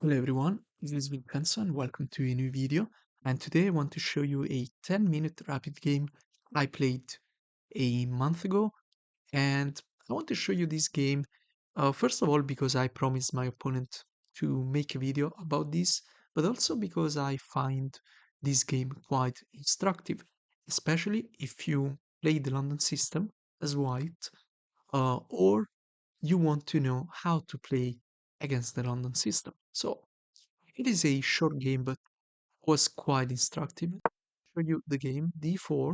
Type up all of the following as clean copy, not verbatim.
Hello everyone, this is Vincenzo and welcome to a new video. And today I want to show you a 10-minute rapid game I played a month ago. And I want to show you this game, first of all, because I promised my opponent to make a video about this, but also because I find this game quite instructive, especially if you play the London system as white, or you want to know how to play against the London system. So it is a short game, but was quite instructive. Show you the game: d4,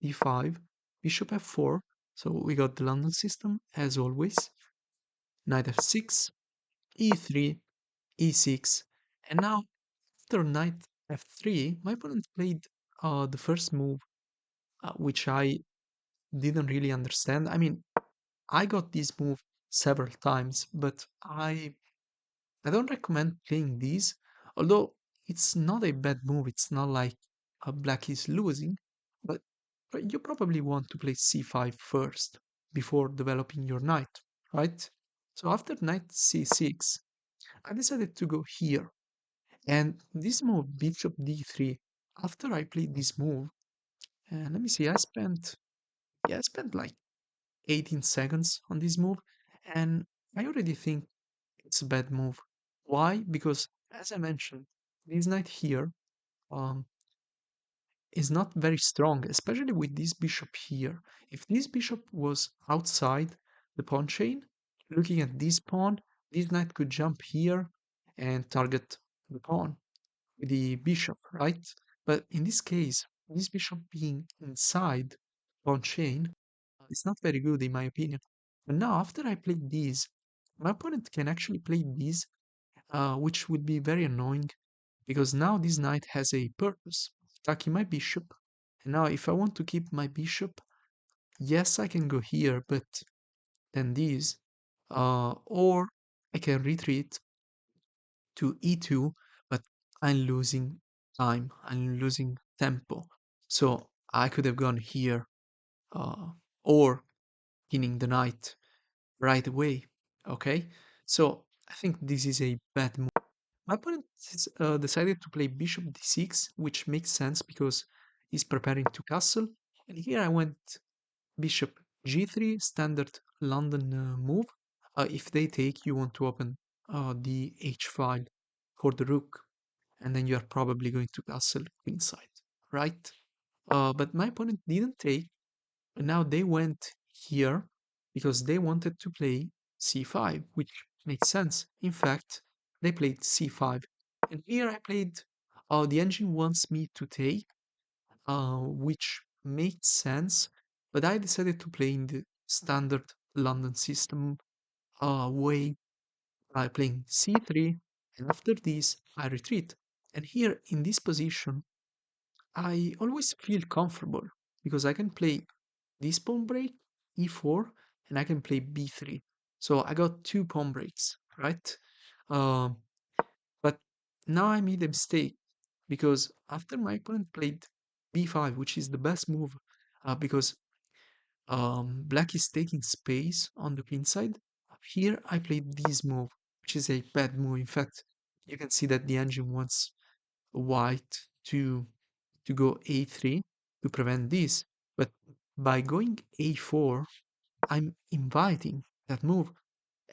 d5, bishop f4. So we got the London system as always. Knight f6, e3, e6, and now after knight f3, my opponent played the first move, which I didn't really understand. I mean, I got this move several times, but I don't recommend playing these, although it's not a bad move. It's not like black is losing, but you probably want to play c5 first before developing your knight, right? So after knight c6, I decided to go here, and this move bishop d3. After I played this move, and let me see, I spent like 18 seconds on this move, and I already think it's a bad move. Why? Because, as I mentioned, this knight here um, is not very strong, especially with this bishop here. If this bishop was outside the pawn chain, looking at this pawn, this knight could jump here and target the pawn with the bishop, right? But in this case, this bishop being inside pawn chain is not very good in my opinion. And now, after I played these, my opponent can actually play these, which would be very annoying because now this knight has a purpose, attacking my bishop. And now, if I want to keep my bishop, yes, I can go here, but then this, or I can retreat to e2, but I'm losing time, I'm losing tempo. So I could have gone here, uh, or pinning the knight right away. Okay, so I think this is a bad move. My opponent decided to play bishop d6, which makes sense because he's preparing to castle. And here I went bishop g3, standard London move. If they take, you want to open the h file for the rook, and then you are probably going to castle queenside, right? But my opponent didn't take, and now they went here because they wanted to play c5, which makes sense. In fact, they played c5. And here I played, the engine wants me to take, which makes sense, but I decided to play in the standard London system way by playing c3, and after this I retreat. And here in this position, I always feel comfortable because I can play this pawn break, e4, and I can play b3. So I got two pawn breaks, right? Um, but now I made a mistake because after my opponent played b5, which is the best move, because black is taking space on the queen side. Here I played this move, which is a bad move. In fact, you can see that the engine wants white to go a3 to prevent this. But by going a4, I'm inviting that move.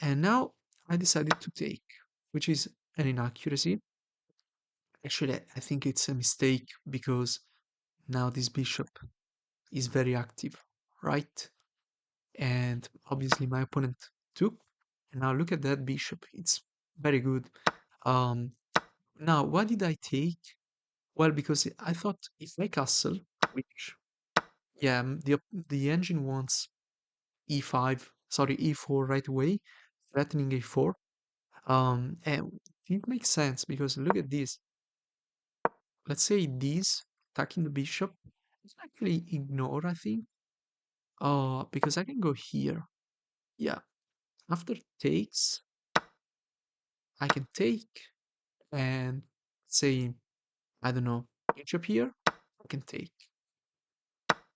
And now I decided to take, which is an inaccuracy. Actually, I think it's a mistake because now this bishop is very active, right? And obviously my opponent took. And now look at that bishop. It's very good. Um, Now, why did I take? Well, because I thought if I castle, which yeah, the engine wants e5, sorry, e4 right away, threatening a4. And it makes sense because look at this. Let's say this attacking the bishop. It's actually ignore, I think. Because I can go here. Yeah, after takes, I can take and say, I don't know, bishop here. I can take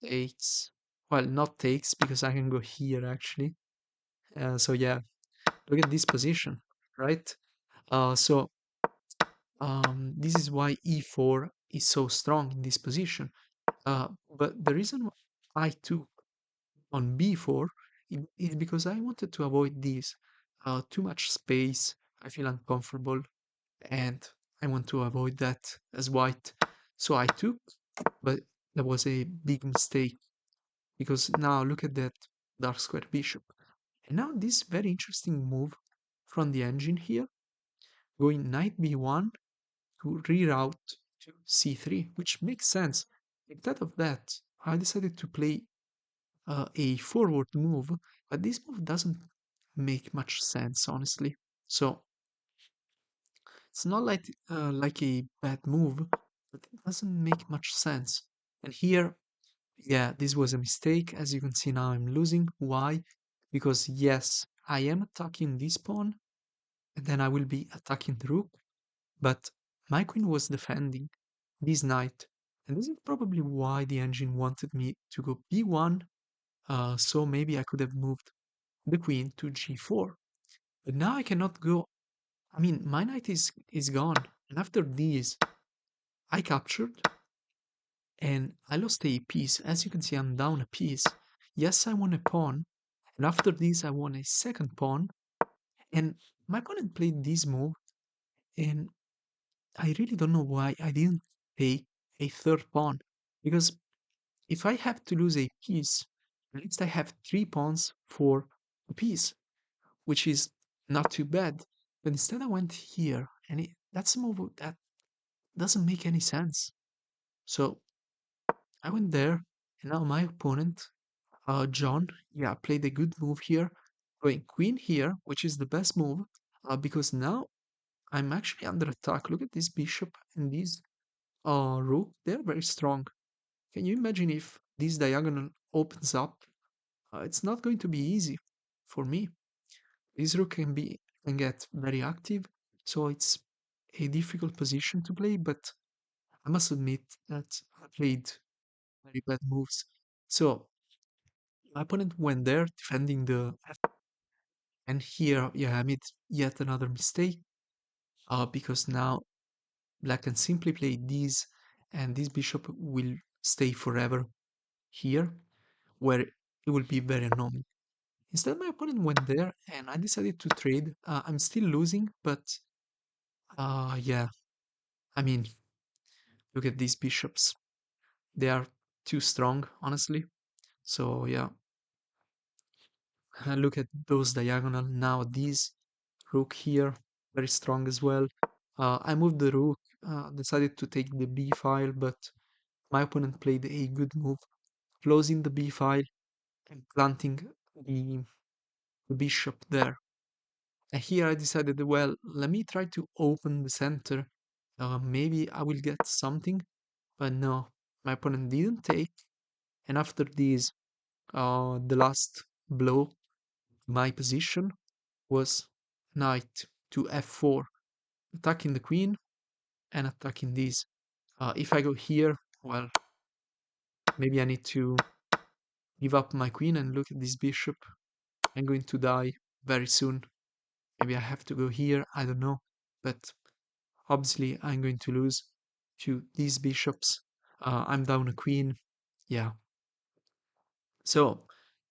takes. Well, not takes because I can go here actually. So yeah, look at this position, right? So This is why e4 is so strong in this position. But the reason I took on b4 is because I wanted to avoid this. Too much space, I feel uncomfortable, and I want to avoid that as white. So I took, but that was a big mistake because now look at that dark square bishop. And now this very interesting move from the engine here, going knight b1 to reroute to c3, which makes sense. Instead of that, I decided to play a forward move, but this move doesn't make much sense, honestly. So it's not like a bad move, but it doesn't make much sense. And here, yeah, this was a mistake. As you can see now, I'm losing. Why? Because yes, I am attacking this pawn, and then I will be attacking the rook, but my queen was defending this knight, and this is probably why the engine wanted me to go b1, so maybe I could have moved the queen to g4. But now I cannot go. I mean, my knight is gone, and after this, I captured, and I lost a piece. As you can see, I'm down a piece. Yes, I won a pawn, and after this, I won a second pawn, and my opponent played this move, and I really don't know why I didn't take a third pawn, because if I have to lose a piece, at least I have three pawns for a piece, which is not too bad. But instead, I went here, and that's a move that doesn't make any sense. So I went there, and now my opponent, John, yeah, played a good move here, going queen here, which is the best move, because now I'm actually under attack. Look at this bishop and this rook; they're very strong. Can you imagine if this diagonal opens up? It's not going to be easy for me. This rook can get very active, so it's a difficult position to play. But I must admit that I played very bad moves. So my opponent went there defending the f, and here, yeah, I made yet another mistake. Because now black can simply play this, and this bishop will stay forever here, where it will be very annoying. Instead, my opponent went there, and I decided to trade. I'm still losing, but yeah, I mean, look at these bishops. They are too strong, honestly. So yeah, look at those diagonal. Now this rook here, very strong as well. I moved the rook, decided to take the b file, but my opponent played a good move, closing the b file and planting the bishop there. And here I decided, well, let me try to open the center. Maybe I will get something, but no, my opponent didn't take. And after this, the last blow, my position was knight to f4, attacking the queen and attacking this. If I go here, well, maybe I need to give up my queen and look at this bishop. I'm going to die very soon. Maybe I have to go here, I don't know. But obviously, I'm going to lose to these bishops. I'm down a queen. Yeah. So,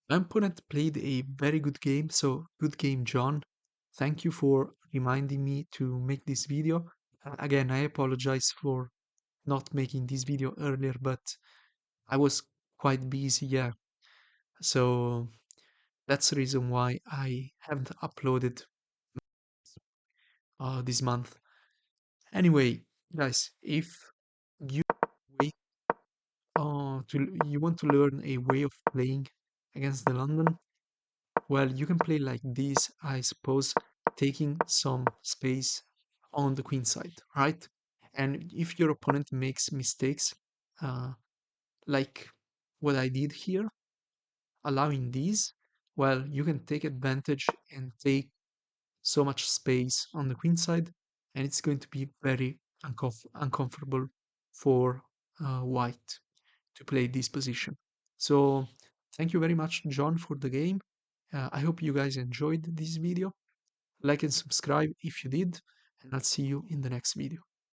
my opponent played a very good game. So, good game, John. Thank you for reminding me to make this video. Again, I apologize for not making this video earlier, but I was quite busy, yeah. So, that's the reason why I haven't uploaded this month. Anyway, guys, if you wait you want to learn a way of playing against the London, well, you can play like this, I suppose, taking some space on the queen side, right? And if your opponent makes mistakes, uh, like what I did here, allowing these, well, you can take advantage and take so much space on the queen side, and it's going to be very uncomfortable for white to play this position. So thank you very much, John, for the game. I hope you guys enjoyed this video. Like and subscribe if you did, and I'll see you in the next video.